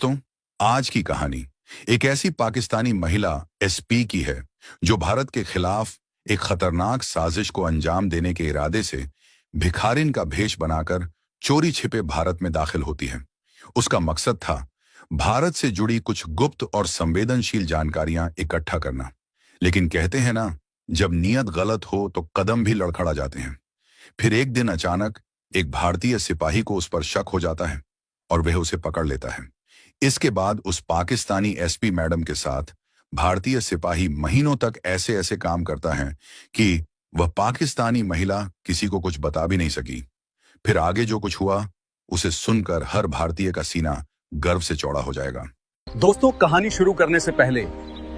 दोस्तों, आज की कहानी एक ऐसी पाकिस्तानी महिला एसपी की है जो भारत के खिलाफ एक खतरनाक साजिश को अंजाम देने के इरादे से भिखारिन का भेष बनाकर चोरी छिपे भारत में दाखिल होती है। उसका मकसद था भारत से जुड़ी कुछ गुप्त और संवेदनशील जानकारियां इकट्ठा करना। लेकिन कहते हैं ना, जब नीयत गलत हो तो कदम भी लड़खड़ा जाते हैं। फिर एक दिन अचानक एक भारतीय सिपाही को उस पर शक हो जाता है और वह उसे पकड़ लेता है। इसके बाद उस पाकिस्तानी एसपी मैडम के साथ भारतीय सिपाही महीनों तक ऐसे ऐसे काम करता है कि वह पाकिस्तानी महिला किसी को कुछ बता भी नहीं सकी। फिर आगे जो कुछ हुआ उसे सुनकर हर भारतीय का सीना गर्व से चौड़ा हो जाएगा। दोस्तों, कहानी शुरू करने से पहले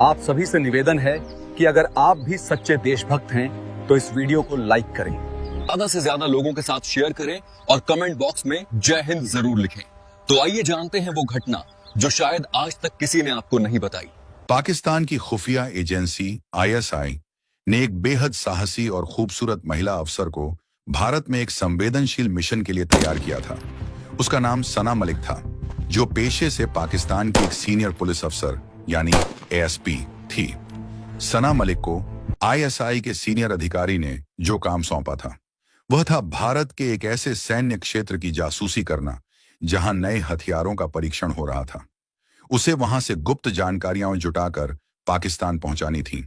आप सभी से निवेदन है कि अगर आप भी सच्चे देशभक्त हैं तो इस वीडियो को लाइक करें, ज्यादा से ज्यादा लोगों के साथ शेयर करें और कमेंट बॉक्स में जय हिंद जरूर लिखें। तो आइए जानते हैं वो घटना जो शायद आज तक किसी ने आपको नहीं बताई। पाकिस्तान की खुफिया एजेंसी आईएसआई ने एक बेहद साहसी और खूबसूरत महिला अफसर को भारत में एक संवेदनशील मिशन के लिए तैयार किया था। उसका नाम सना मलिक था, जो पेशे से पाकिस्तान की एक सीनियर पुलिस अफसर यानी एएसपी थी। सना मलिक को आईएसआई के सीनियर अधिकारी ने जो काम सौंपा था वह था भारत के एक ऐसे सैन्य क्षेत्र की जासूसी करना जहां नए हथियारों का परीक्षण हो रहा था। उसे वहां से गुप्त जानकारियां जुटाकर पाकिस्तान पहुंचानी थी।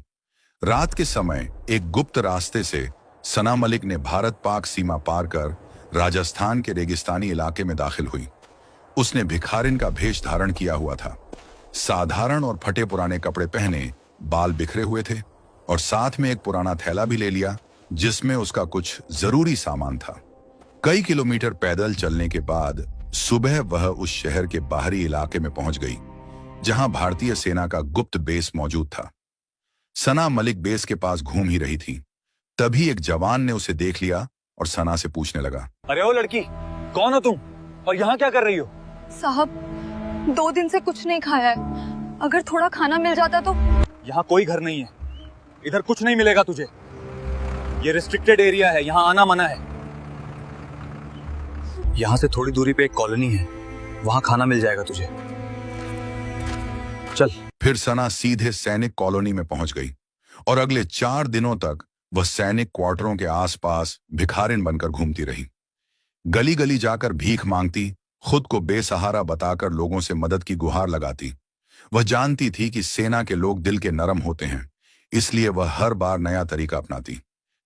रात के समय एक गुप्त रास्ते से सना मलिक ने भारत पाक सीमा पार कर राजस्थान के रेगिस्तानी इलाके में दाखिल हुई। उसने भिखारिन का भेष धारण किया हुआ था। साधारण और फटे पुराने कपड़े पहने, बाल बिखरे हुए थे और साथ में एक पुराना थैला भी ले लिया जिसमें उसका कुछ जरूरी सामान था। कई किलोमीटर पैदल चलने के बाद सुबह वह उस शहर के बाहरी इलाके में पहुंच गई जहां भारतीय सेना का गुप्त बेस मौजूद था। सना मलिक बेस के पास घूम ही रही थी, तभी एक जवान ने उसे देख लिया और सना से पूछने लगा, अरे ओ लड़की, कौन हो तुम और यहाँ क्या कर रही हो? साहब, 2 दिन से कुछ नहीं खाया है, अगर थोड़ा खाना मिल जाता तो। यहाँ कोई घर नहीं है, इधर कुछ नहीं मिलेगा तुझे। ये रिस्ट्रिक्टेड एरिया है, यहाँ आना मना है। यहाँ से थोड़ी दूरी पे एक कॉलोनी है, वहां खाना मिल जाएगा तुझे, चल। फिर सना सीधे सैनिक कॉलोनी में पहुंच गई और अगले 4 दिनों तक वह सैनिक क्वार्टरों के आसपास भिखारिन बनकर घूमती रही। गली गली जाकर भीख मांगती, खुद को बेसहारा बताकर लोगों से मदद की गुहार लगाती। वह जानती थी कि सेना के लोग दिल के नरम होते हैं, इसलिए वह हर बार नया तरीका अपनाती।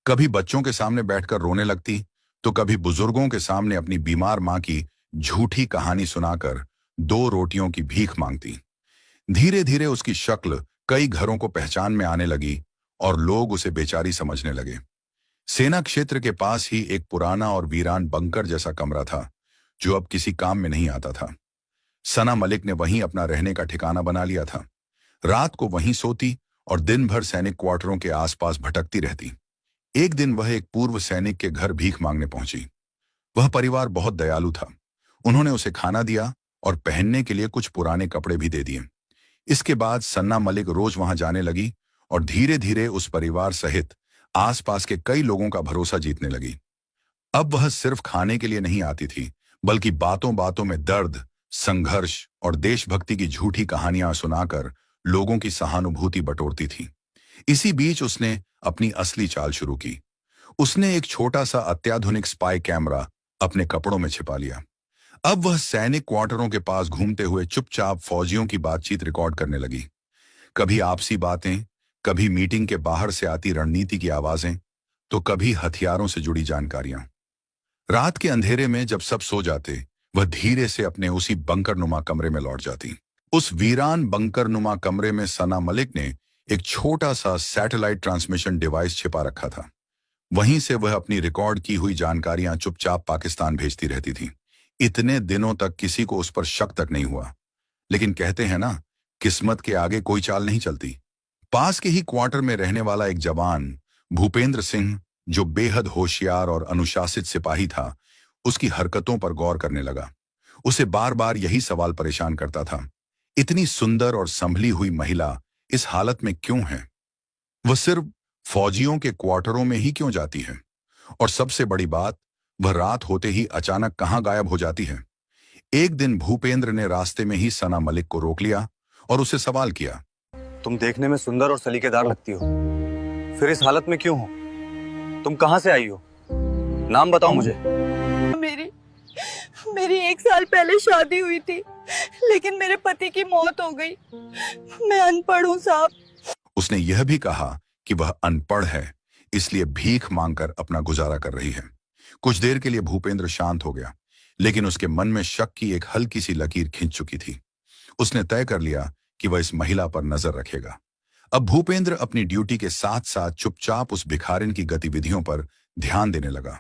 कभी बच्चों के सामने बैठकर रोने लगती तो कभी बुजुर्गों के सामने अपनी बीमार मां की झूठी कहानी सुनाकर 2 रोटियों की भीख मांगती। धीरे धीरे उसकी शक्ल कई घरों को पहचान में आने लगी और लोग उसे बेचारी समझने लगे। सेना क्षेत्र के पास ही एक पुराना और वीरान बंकर जैसा कमरा था जो अब किसी काम में नहीं आता था। सना मलिक ने वहीं अपना रहने का ठिकाना बना लिया था। रात को वहीं सोती और दिन भर सैनिक क्वार्टरों के आसपास भटकती रहती। एक दिन वह एक पूर्व सैनिक के घर भीख मांगने पहुंची। वह परिवार बहुत दयालु था। उन्होंने उसे खाना दिया और पहनने के लिए कुछ पुराने कपड़े भी दे दिए। इसके बाद सना मलिक रोज वहां जाने लगी और धीरे धीरे उस परिवार सहित आसपास के कई लोगों का भरोसा जीतने लगी। अब वह सिर्फ खाने के लिए नहीं आती थी, बल्कि बातों बातों में दर्द, संघर्ष और देशभक्ति की झूठी कहानियां सुनाकर लोगों की सहानुभूति बटोरती थी। इसी बीच उसने अपनी असली चाल शुरू की। उसने एक छोटा सा अत्याधुनिक स्पाई कैमरा अपने कपड़ों में छिपा लिया। अब वह सैनिक क्वार्टरों के पास घूमते हुए चुपचाप फौजियों की बातचीत रिकॉर्ड करने लगी। कभी आपसी बातें, कभी मीटिंग के बाहर से आती रणनीति की आवाजें, तो कभी हथियारों से जुड़ी जानकारियां। रात के अंधेरे में जब सब सो जाते, वह धीरे से अपने उसी बंकरनुमा कमरे में लौट जाती। उस वीरान बंकरनुमा कमरे में सना मलिक ने एक छोटा सा सैटेलाइट ट्रांसमिशन डिवाइस छिपा रखा था। वहीं से वह अपनी रिकॉर्ड की हुई जानकारियां चुपचाप पाकिस्तान भेजती रहती थी। इतने दिनों तक किसी को उस पर शक तक नहीं हुआ। लेकिन कहते हैं ना, किस्मत के आगे कोई चाल नहीं चलती। पास के ही क्वार्टर में रहने वाला एक जवान भूपेंद्र सिंह, जो बेहद होशियार और अनुशासित सिपाही था, उसकी हरकतों पर गौर करने लगा। उसे बार बार यही सवाल परेशान करता था, इतनी सुंदर और संभली हुई महिला इस हालत में क्यों है? वह सिर्फ फौजियों के क्वार्टरों में ही क्यों जाती है? और सबसे बड़ी बात, वह रात होते ही अचानक कहां गायब हो जाती है? एक दिन भूपेंद्र ने रास्ते में ही सना मलिक को रोक लिया और उसे सवाल किया। तुम देखने में सुंदर और सलीकेदार लगती हो, फिर इस हालत में क्यों हो? तुम कहां से आई हो? नाम बताओ मुझे। मेरी मेरी 1 साल पहले शादी हुई थी, लेकिन मेरे पति की मौत हो गई। मैं अनपढ़ हूँ साहब। उसने यह भी कहा कि वह अनपढ़ है, इसलिए भीख मांगकर अपना गुजारा कर रही है। कुछ देर के लिए भूपेंद्र शांत हो गया, लेकिन उसके मन में शक की एक हल्की सी लकीर खिंच चुकी थी। उसने तय कर लिया कि वह इस महिला पर नजर रखेगा। अब भूपेंद्र अपनी ड्यूटी के साथ साथ चुपचाप उस भिखारिन की गतिविधियों पर ध्यान देने लगा।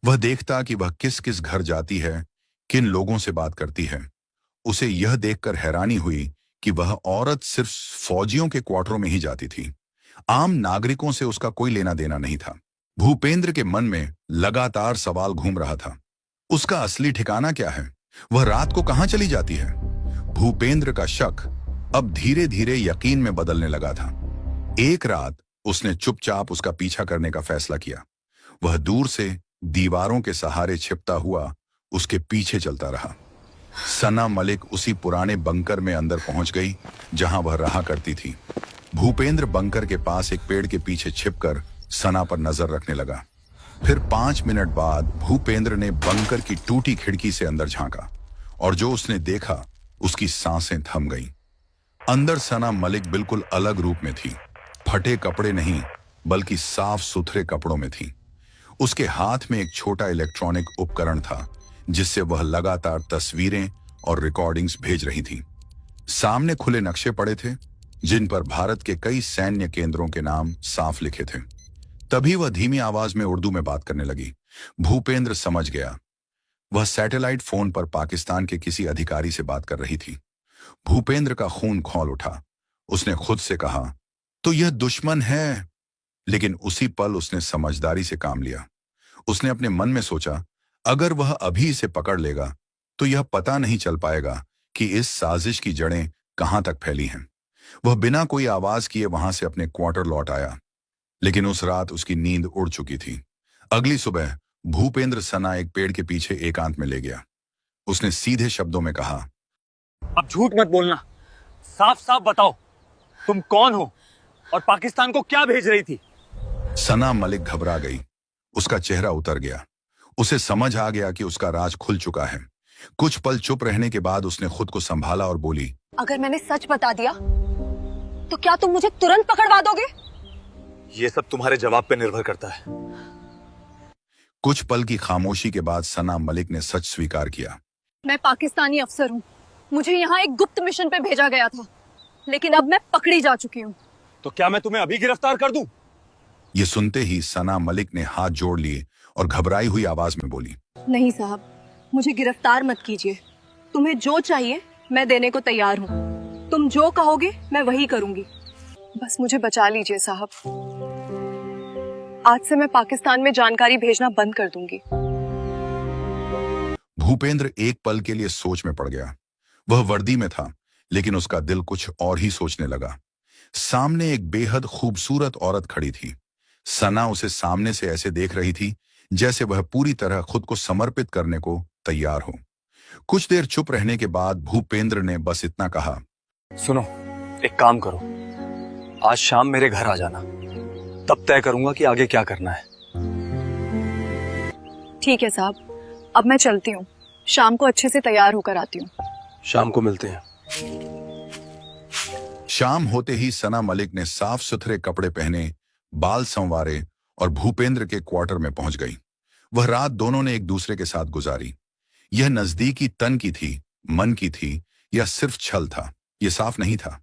वह देखता कि वह किस किस घर जाती है, किन लोगों से बात करती है। उसे यह देखकर हैरानी हुई कि वह औरत सिर्फ फौजियों के क्वार्टरों में ही जाती थी। आम नागरिकों से उसका कोई लेना देना नहीं था। भूपेंद्र के मन में लगातार सवाल घूम रहा था। उसका असली ठिकाना क्या है? वह रात को कहां चली जाती है? भूपेंद्र का शक अब धीरे धीरे यकीन में बदलने लगा था। एक रात उसने चुपचाप उसका पीछा करने का फैसला किया। वह दूर से दीवारों के सहारे छिपता हुआ उसके पीछे चलता रहा। सना मलिक उसी पुराने बंकर में अंदर पहुंच गई जहां वह रहा करती थी। भूपेंद्र बंकर के पास एक पेड़ के पीछे छिपकर सना पर नजर रखने लगा। फिर 5 मिनट बाद भूपेंद्र ने बंकर की टूटी खिड़की से अंदर झांका, और जो उसने देखा उसकी सांसें थम गईं। अंदर सना मलिक बिल्कुल अलग रूप में थी। फटे कपड़े नहीं, बल्कि साफ सुथरे कपड़ों में थी। उसके हाथ में एक छोटा इलेक्ट्रॉनिक उपकरण था, जिससे वह लगातार तस्वीरें और रिकॉर्डिंग्स भेज रही थी। सामने खुले नक्शे पड़े थे, जिन पर भारत के कई सैन्य केंद्रों के नाम साफ लिखे थे। तभी वह धीमी आवाज में उर्दू में बात करने लगी। भूपेंद्र समझ गया। वह सैटेलाइट फोन पर पाकिस्तान के किसी अधिकारी से बात कर रही थी। भूपेंद्र का खून खौल उठा। उसने खुद से कहा, तो यह दुश्मन है। लेकिन उसी पल उसने समझदारी से काम लिया। उसने अपने मन में सोचा, अगर वह अभी इसे पकड़ लेगा तो यह पता नहीं चल पाएगा कि इस साजिश की जड़ें कहां तक फैली हैं। वह बिना कोई आवाज किए वहां से अपने क्वार्टर लौट आया, लेकिन उस रात उसकी नींद उड़ चुकी थी। अगली सुबह भूपेंद्र सना एक पेड़ के पीछे एकांत में ले गया। उसने सीधे शब्दों में कहा, अब झूठ मत बोलना, साफ साफ बताओ तुम कौन हो और पाकिस्तान को क्या भेज रही थी? सना मलिक घबरा गई। उसका चेहरा उतर गया। उसे समझ आ गया कि उसका राज खुल चुका है। कुछ पल चुप रहने के बाद उसने खुद को संभाला और बोली, अगर मैंने सच बता दिया तो क्या तुम मुझे तुरंत पकड़वा दोगे? ये सब तुम्हारे जवाब पे निर्भर करता है। कुछ पल की खामोशी के बाद सना मलिक ने सच स्वीकार किया। मैं पाकिस्तानी अफसर हूँ। मुझे यहाँ एक गुप्त मिशन पे भेजा गया था, लेकिन अब मैं पकड़ी जा चुकी हूँ। तो क्या मैं तुम्हें अभी गिरफ्तार कर दूं? ये सुनते ही सना मलिक ने हाथ जोड़ लिए और घबराई हुई आवाज में बोली, नहीं साहब, मुझे गिरफ्तार मत कीजिए। तुम्हें जो चाहिए मैं देने को तैयार हूँ। तुम जो कहोगे मैं वही करूंगी। बस मुझे बचा लीजिए साहब। आज से मैं पाकिस्तान में जानकारी भेजना बंद कर दूंगी। भूपेंद्र एक पल के लिए सोच में पड़ गया। वह वर्दी में था, लेकिन उसका दिल कुछ और ही सोचने लगा। सामने एक बेहद खूबसूरत औरत खड़ी थी। सना उसे सामने से ऐसे देख रही थी जैसे वह पूरी तरह खुद को समर्पित करने को तैयार हो। कुछ देर चुप रहने के बाद भूपेंद्र ने बस इतना कहा, सुनो, एक काम करो, आज शाम मेरे घर आ जाना, तब तय करूंगा कि आगे क्या करना है। ठीक है साहब, अब मैं चलती हूँ। शाम को अच्छे से तैयार होकर आती हूँ। शाम को मिलते हैं। शाम होते ही सना मलिक ने साफ सुथरे कपड़े पहने, बाल संवारे और भूपेंद्र के क्वार्टर में पहुंच गई। वह रात दोनों ने एक दूसरे के साथ गुजारी। यह नजदीकी तन की थी, मन की थी, या सिर्फ छल था, यह साफ नहीं था।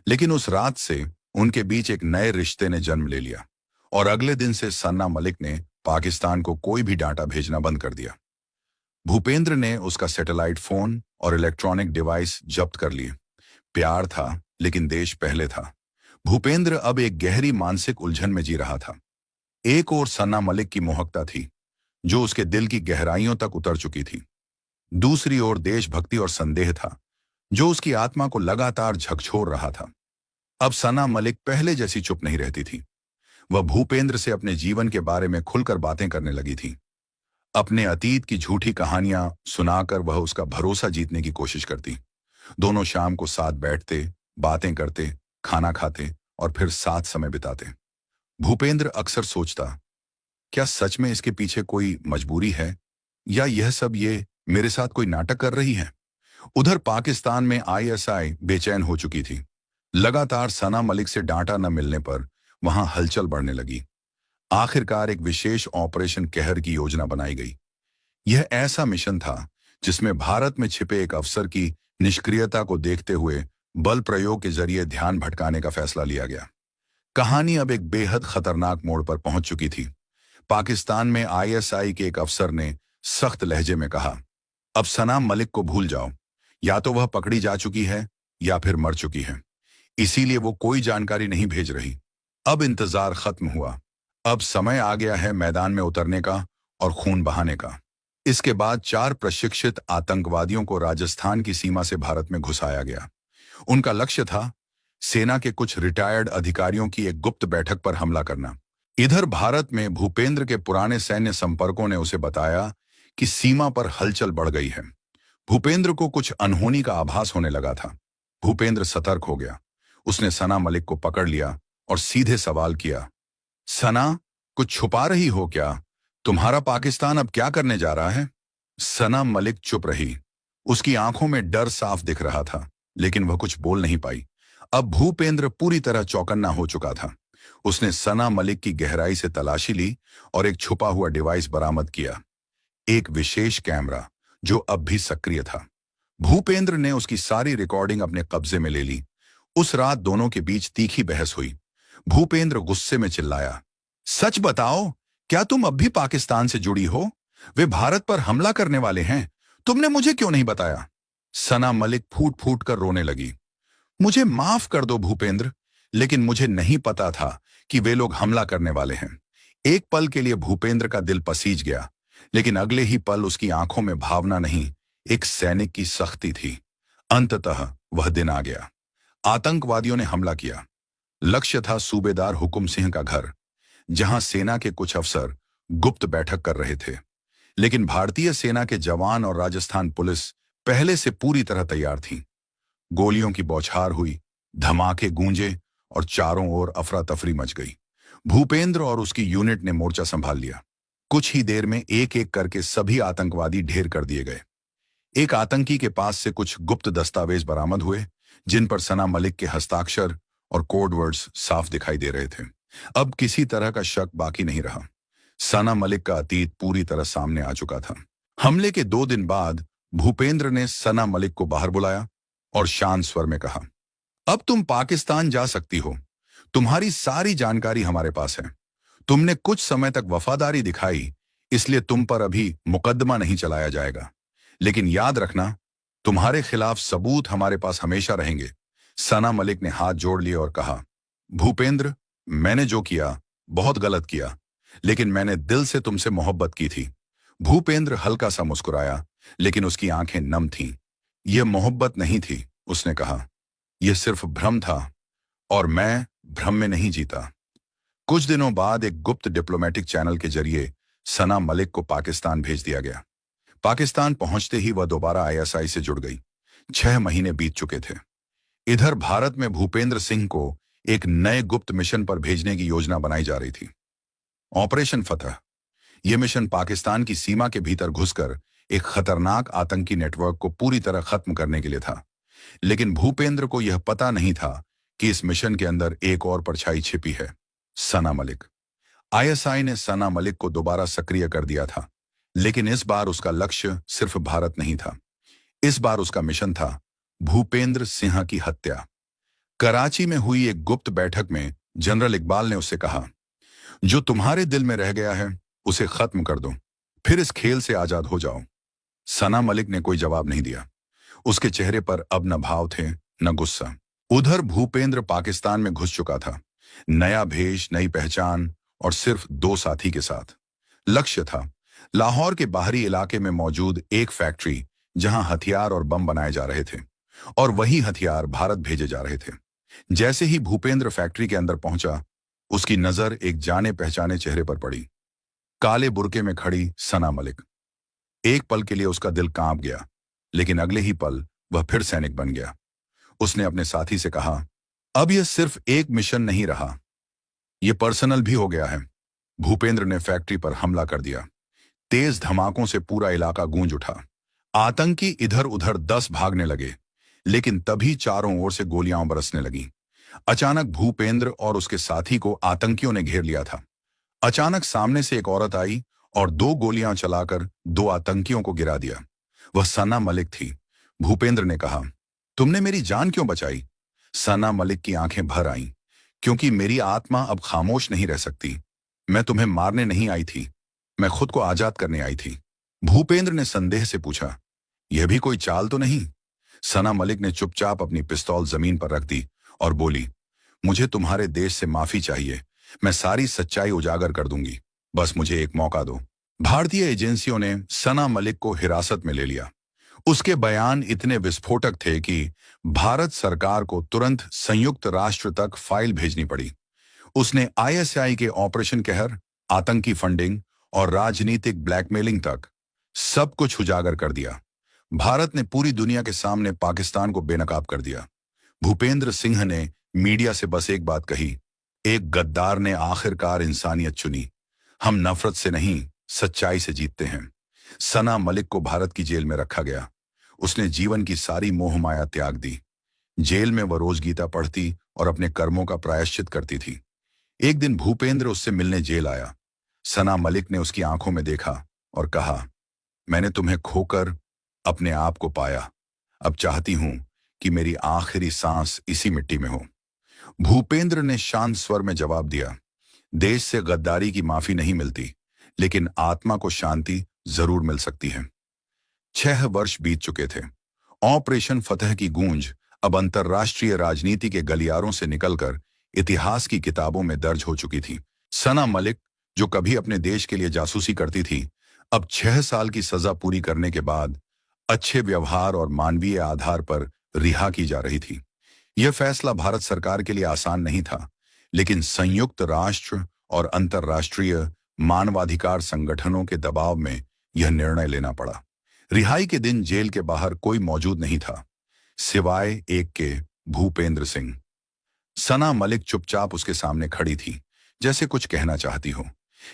लेकिन उस रात से उनके बीच एक नए रिश्ते ने जन्म ले लिया, और अगले दिन से सना मलिक ने पाकिस्तान को कोई भी डाटा भेजना बंद कर दिया। भूपेंद्र ने उसका सैटेलाइट फोन और इलेक्ट्रॉनिक डिवाइस जब्त कर लिए। प्यार था, लेकिन देश पहले था। भूपेंद्र अब एक गहरी मानसिक उलझन में जी रहा था। एक ओर सना मलिक की मोहकता थी, जो उसके दिल की गहराइयों तक उतर चुकी थी। दूसरी ओर देशभक्ति और संदेह था, जो उसकी आत्मा को लगातार झकझोर रहा था। अब सना मलिक पहले जैसी चुप नहीं रहती थी। वह भूपेंद्र से अपने जीवन के बारे में खुलकर बातें करने लगी थी। अपने अतीत की झूठी कहानियां सुनाकर वह उसका भरोसा जीतने की कोशिश करती। दोनों शाम को साथ बैठते, बातें करते, खाना खाते और फिर साथ समय बिताते। भूपेंद्र अक्सर सोचता, क्या सच में इसके पीछे कोई मजबूरी है या यह सब ये मेरे साथ कोई नाटक कर रही है। उधर पाकिस्तान में आईएसआई बेचैन हो चुकी थी। लगातार सना मलिक से डांटा न मिलने पर वहां हलचल बढ़ने लगी। आखिरकार एक विशेष ऑपरेशन कहर की योजना बनाई गई। यह ऐसा मिशन था जिसमें भारत में छिपे एक अफसर की निष्क्रियता को देखते हुए बल प्रयोग के जरिए ध्यान भटकाने का फैसला लिया गया। कहानी अब एक बेहद खतरनाक मोड़ पर पहुंच चुकी थी। पाकिस्तान में आईएसआई के एक अफसर ने सख्त लहजे में कहा, अब सना मलिक को भूल जाओ, या तो वह पकड़ी जा चुकी है या फिर मर चुकी है, इसीलिए वो कोई जानकारी नहीं भेज रही। अब इंतजार खत्म हुआ। अब समय आ गया है मैदान में उतरने का और खून बहाने का। इसके बाद 4 प्रशिक्षित आतंकवादियों को राजस्थान की सीमा से भारत में घुसाया गया। उनका लक्ष्य था सेना के कुछ रिटायर्ड अधिकारियों की एक गुप्त बैठक पर हमला करना। इधर भारत में भूपेंद्र के पुराने सैन्य संपर्कों ने उसे बताया कि सीमा पर हलचल बढ़ गई है। भूपेंद्र को कुछ अनहोनी का आभास होने लगा था। भूपेंद्र सतर्क हो गया। उसने सना मलिक को पकड़ लिया और सीधे सवाल किया, सना, कुछ छुपा रही हो क्या? तुम्हारा पाकिस्तान अब क्या करने जा रहा है? सना मलिक चुप रही। उसकी आंखों में डर साफ दिख रहा था, लेकिन वह कुछ बोल नहीं पाई। अब भूपेंद्र पूरी तरह चौकन्ना हो चुका था। उसने सना मलिक की गहराई से तलाशी ली और एक छुपा हुआ डिवाइस बरामद किया, एक विशेष कैमरा जो अब भी सक्रिय था। भूपेंद्र ने उसकी सारी रिकॉर्डिंग अपने कब्जे में ले ली। उस रात दोनों के बीच तीखी बहस हुई। भूपेंद्र गुस्से में चिल्लाया, सच बताओ, क्या तुम अब भी पाकिस्तान से जुड़ी हो? वे भारत पर हमला करने वाले हैं, तुमने मुझे क्यों नहीं बताया? सना मलिक फूट फूट कर रोने लगी। मुझे माफ कर दो भूपेंद्र, लेकिन मुझे नहीं पता था कि वे लोग हमला करने वाले हैं। एक पल के लिए भूपेंद्र का दिल पसीज गया, लेकिन अगले ही पल उसकी आंखों में भावना नहीं, एक सैनिक की सख्ती थी। अंततः वह दिन आ गया। आतंकवादियों ने हमला किया। लक्ष्य था सूबेदार हुकुम सिंह का घर, जहां सेना के कुछ अफसर गुप्त बैठक कर रहे थे। लेकिन भारतीय सेना के जवान और राजस्थान पुलिस पहले से पूरी तरह तैयार थी। गोलियों की बौछार हुई, धमाके गूंजे और चारों ओर अफरा तफरी मच गई। भूपेंद्र और उसकी यूनिट ने मोर्चा संभाल लिया। कुछ ही देर में एक एक करके सभी आतंकवादी ढेर कर दिए गए। एक आतंकी के पास से कुछ गुप्त दस्तावेज बरामद हुए, जिन पर सना मलिक के हस्ताक्षर और कोड वर्ड्स साफ दिखाई दे रहे थे। अब किसी तरह का शक बाकी नहीं रहा। सना मलिक का अतीत पूरी तरह सामने आ चुका था। हमले के 2 दिन बाद भूपेंद्र ने सना मलिक को बाहर बुलाया और शांत स्वर में कहा, अब तुम पाकिस्तान जा सकती हो। तुम्हारी सारी जानकारी हमारे पास है। तुमने कुछ समय तक वफादारी दिखाई, इसलिए तुम पर अभी मुकदमा नहीं चलाया जाएगा। लेकिन याद रखना, तुम्हारे खिलाफ सबूत हमारे पास हमेशा रहेंगे। सना मलिक ने हाथ जोड़ लिए और कहा, भूपेंद्र, मैंने जो किया बहुत गलत किया, लेकिन मैंने दिल से तुमसे मोहब्बत की थी। भूपेंद्र हल्का सा मुस्कुराया, लेकिन उसकी आंखें नम थीं। यह मोहब्बत नहीं थी, उसने कहा, यह सिर्फ भ्रम था और मैं भ्रम में नहीं जीता। कुछ दिनों बाद एक गुप्त डिप्लोमेटिक चैनल के जरिए सना मलिक को पाकिस्तान भेज दिया गया। पाकिस्तान पहुंचते ही वह दोबारा आईएसआई से जुड़ गई। 6 महीने बीत चुके थे। इधर भारत में भूपेंद्र सिंह को एक नए गुप्त मिशन पर भेजने की योजना बनाई जा रही थी, ऑपरेशन फतह। यह मिशन पाकिस्तान की सीमा के भीतर घुसकर एक खतरनाक आतंकी नेटवर्क को पूरी तरह खत्म करने के लिए था। लेकिन भूपेंद्र को यह पता नहीं था कि इस मिशन के अंदर एक और परछाई छिपी है, सना मलिक। आईएसआई ने सना मलिक को दोबारा सक्रिय कर दिया था, लेकिन इस बार उसका लक्ष्य सिर्फ भारत नहीं था। इस बार उसका मिशन था भूपेंद्र सिंह की हत्या। कराची में हुई एक गुप्त बैठक में जनरल इकबाल ने उससे कहा, जो तुम्हारे दिल में रह गया है उसे खत्म कर दो, फिर इस खेल से आजाद हो जाओ। सना मलिक ने कोई जवाब नहीं दिया। उसके चेहरे पर अब न भाव थे न गुस्सा। उधर भूपेंद्र पाकिस्तान में घुस चुका था, नया भेष, नई पहचान और सिर्फ 2 साथी के साथ। लक्ष्य था लाहौर के बाहरी इलाके में मौजूद एक फैक्ट्री, जहां हथियार और बम बनाए जा रहे थे और वही हथियार भारत भेजे जा रहे थे। जैसे ही भूपेंद्र फैक्ट्री के अंदर पहुंचा, उसकी नजर एक जाने पहचाने चेहरे पर पड़ी। काले बुर्के में खड़ी सना मलिक। एक पल के लिए उसका दिल कांप गया, लेकिन अगले ही पल वह फिर सैनिक बन गया। उसने अपने साथी से कहा, अब यह सिर्फ एक मिशन नहीं रहा, यह पर्सनल भी हो गया है। भूपेंद्र ने फैक्ट्री पर हमला कर दिया। तेज धमाकों से पूरा इलाका गूंज उठा। आतंकी इधर उधर 10 भागने लगे, लेकिन तभी चारों ओर से गोलियां बरसने लगीं। अचानक भूपेंद्र और उसके साथी को आतंकियों ने घेर लिया था। अचानक सामने से एक औरत आई और 2 गोलियां चलाकर 2 आतंकियों को गिरा दिया। वह सना मलिक थी। भूपेंद्र ने कहा, तुमने मेरी जान क्यों बचाई? सना मलिक की आंखें भर आईं, क्योंकि मेरी आत्मा अब खामोश नहीं रह सकती। मैं तुम्हें मारने नहीं आई थी, मैं खुद को आजाद करने आई थी। भूपेंद्र ने संदेह से पूछा, यह भी कोई चाल तो नहीं? सना मलिक ने चुपचाप अपनी पिस्तौल जमीन पर रख दी और बोली, मुझे तुम्हारे देश से माफी चाहिए, मैं सारी सच्चाई उजागर कर दूंगी, बस मुझे एक मौका दो। भारतीय एजेंसियों ने सना मलिक को हिरासत में ले लिया। उसके बयान इतने विस्फोटक थे कि भारत सरकार को तुरंत संयुक्त राष्ट्र तक फाइल भेजनी पड़ी। उसने आईएसआई के ऑपरेशन कहर, आतंकी फंडिंग और राजनीतिक ब्लैकमेलिंग तक सब कुछ उजागर कर दिया। भारत ने पूरी दुनिया के सामने पाकिस्तान को बेनकाब कर दिया। भूपेंद्र सिंह ने मीडिया से बस एक बात कही, एक गद्दार ने आखिरकार इंसानियत चुनी। हम नफरत से नहीं, सच्चाई से जीतते हैं। सना मलिक को भारत की जेल में रखा गया। उसने जीवन की सारी मोह माया त्याग दी। जेल में वह रोज गीता पढ़ती और अपने कर्मों का प्रायश्चित करती थी। एक दिन भूपेंद्र उससे मिलने जेल आया। सना मलिक ने उसकी आंखों में देखा और कहा, मैंने तुम्हें खोकर अपने आप को पाया, अब चाहती हूं कि मेरी आखिरी सांस इसी मिट्टी में हो। भूपेंद्र ने शांत स्वर में जवाब दिया, देश से गद्दारी की माफी नहीं मिलती, लेकिन आत्मा को शांति जरूर मिल सकती है। 6 वर्ष बीत चुके थे। ऑपरेशन फतह की गूंज अब अंतर्राष्ट्रीय राजनीति के गलियारों से निकलकर इतिहास की किताबों में दर्ज हो चुकी थी। सना मलिक, जो कभी अपने देश के लिए जासूसी करती थी, अब 6 साल की सजा पूरी करने के बाद अच्छे व्यवहार और मानवीय आधार पर रिहा की जा रही थी। यह फैसला भारत सरकार के लिए आसान नहीं था, लेकिन संयुक्त राष्ट्र और अंतर्राष्ट्रीय मानवाधिकार संगठनों के दबाव में यह निर्णय लेना पड़ा। रिहाई के दिन जेल के बाहर कोई मौजूद नहीं था, सिवाय एक के भूपेंद्र सिंह। सना मलिक चुपचाप उसके सामने खड़ी थी, जैसे कुछ कहना चाहती हो,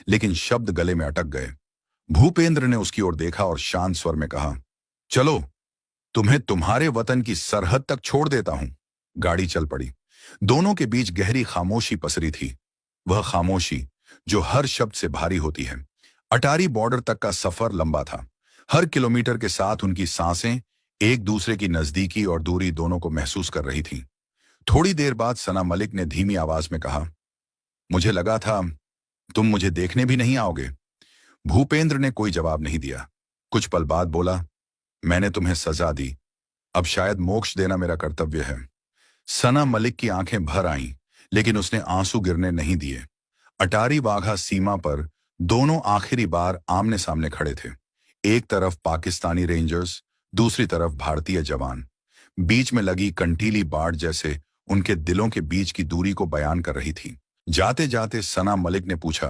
लेकिन शब्द गले में अटक गए। भूपेंद्र ने उसकी ओर देखा और शांत स्वर में कहा, चलो, तुम्हें तुम्हारे वतन की सरहद तक छोड़ देता हूं। गाड़ी चल पड़ी। दोनों के बीच गहरी खामोशी पसरी थी, वह खामोशी जो हर शब्द से भारी होती है। अटारी बॉर्डर तक का सफर लंबा था। हर किलोमीटर के साथ उनकी सांसें एक दूसरे की नजदीकी और दूरी दोनों को महसूस कर रही थीं। थोड़ी देर बाद सना मलिक ने धीमी आवाज में कहा, मुझे लगा था तुम मुझे देखने भी नहीं आओगे। भूपेंद्र ने कोई जवाब नहीं दिया। कुछ पल बाद बोला, मैंने तुम्हें सजा दी, अब शायद मोक्ष देना मेरा कर्तव्य है। सना मलिक की आंखें भर आईं, लेकिन उसने आंसू गिरने नहीं दिए। अटारी वाघा सीमा पर दोनों आखिरी बार आमने सामने खड़े थे। एक तरफ पाकिस्तानी रेंजर्स, दूसरी तरफ भारतीय जवान। बीच में लगी कंटीली बाड़ जैसे उनके दिलों के बीच की दूरी को बयान कर रही थी। जाते जाते सना मलिक ने पूछा,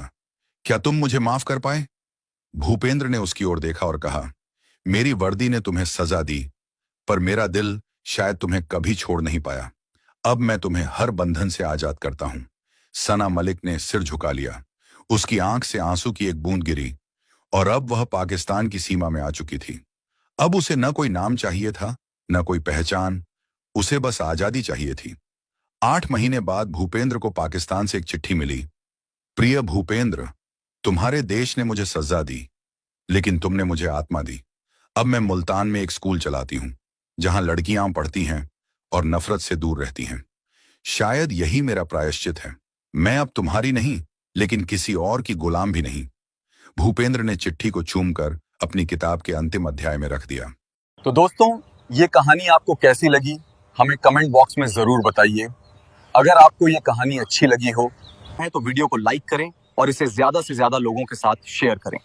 क्या तुम मुझे माफ कर पाए? भूपेंद्र ने उसकी ओर देखा और कहा, मेरी वर्दी ने तुम्हें सजा दी, पर मेरा दिल शायद तुम्हें कभी छोड़ नहीं पाया। अब मैं तुम्हें हर बंधन से आजाद करता हूं। सना मलिक ने सिर झुका लिया। उसकी आंख से आंसू की एक बूंद गिरी और अब वह पाकिस्तान की सीमा में आ चुकी थी। अब उसे न कोई नाम चाहिए था, न कोई पहचान, उसे बस आजादी चाहिए थी। 8 महीने बाद भूपेंद्र को पाकिस्तान से एक चिट्ठी मिली। प्रिय भूपेंद्र, तुम्हारे देश ने मुझे सजा दी, लेकिन तुमने मुझे आत्मा दी। अब मैं मुल्तान में एक स्कूल चलाती हूं, जहां लड़कियां पढ़ती हैं और नफरत से दूर रहती हैं। शायद यही मेरा प्रायश्चित है। मैं अब तुम्हारी नहीं, लेकिन किसी और की गुलाम भी नहीं। भूपेंद्र ने चिट्ठी को चूमकर अपनी किताब के अंतिम अध्याय में रख दिया। तो दोस्तों, ये कहानी आपको कैसी लगी हमें कमेंट बॉक्स में जरूर बताइए। अगर आपको ये कहानी अच्छी लगी हो तो वीडियो को लाइक करें और इसे ज्यादा से ज्यादा लोगों के साथ शेयर करें।